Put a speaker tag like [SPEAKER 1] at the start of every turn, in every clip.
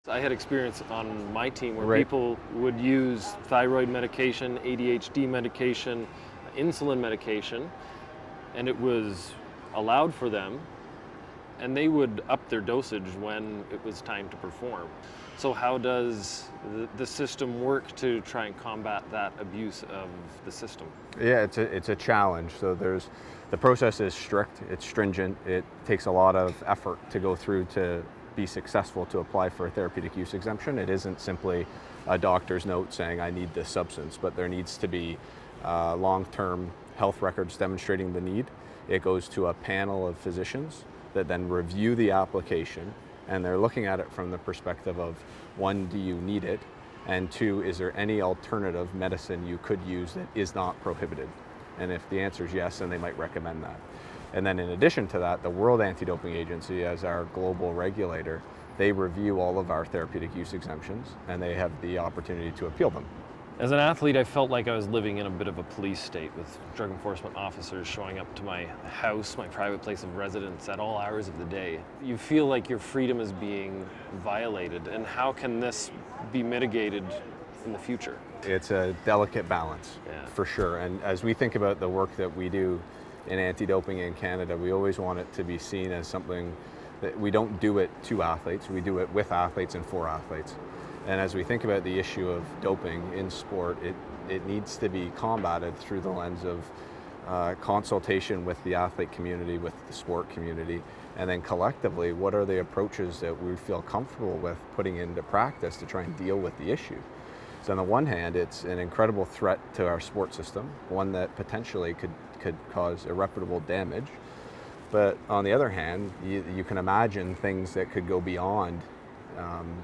[SPEAKER 1] I had experience on my team where
[SPEAKER 2] Right.
[SPEAKER 1] people would use thyroid medication, ADHD medication, insulin medication, and it was allowed for them, and they would up their dosage when it was time to perform. So how does the system work to try and combat that abuse of the system?
[SPEAKER 2] Yeah, it's a challenge. So the process is strict, it's stringent, it takes a lot of effort to go through to be successful to apply for a therapeutic use exemption. It isn't simply a doctor's note saying I need this substance, but there needs to be long-term health records demonstrating the need. It goes to a panel of physicians that then review the application, and they're looking at it from the perspective of, one, do you need it? And two, is there any alternative medicine you could use that is not prohibited? And if the answer is yes, then they might recommend that. And then in addition to that, the World Anti-Doping Agency, as our global regulator, they review all of our therapeutic use exemptions, and they have the opportunity to appeal them.
[SPEAKER 1] As an athlete, I felt like I was living in a bit of a police state with drug enforcement officers showing up to my house, my private place of residence at all hours of the day. You feel like your freedom is being violated, and how can this be mitigated in the future?
[SPEAKER 2] It's a delicate balance, for sure. And as we think about the work that we do in anti-doping in Canada, we always want it to be seen as something that we don't do it to athletes, we do it with athletes and for athletes. And as we think about the issue of doping in sport, it needs to be combated through the lens of consultation with the athlete community, with the sport community, and then collectively, what are the approaches that we feel comfortable with putting into practice to try and deal with the issue? So on the one hand, it's an incredible threat to our sport system, one that potentially could cause irreparable damage. But on the other hand, you can imagine things that could go beyond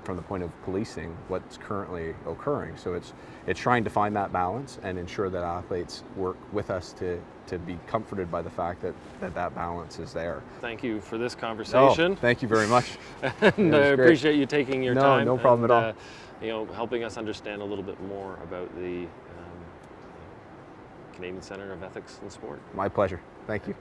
[SPEAKER 2] from the point of policing what's currently occurring. So it's trying to find that balance and ensure that athletes work with us to be comforted by the fact that balance is there.
[SPEAKER 1] Thank you for this conversation.
[SPEAKER 2] Oh, thank you very much.
[SPEAKER 1] And I appreciate you taking your time.
[SPEAKER 2] No problem at all.
[SPEAKER 1] Helping us understand a little bit more about the Canadian Centre of Ethics in Sport.
[SPEAKER 2] My pleasure. Thank you.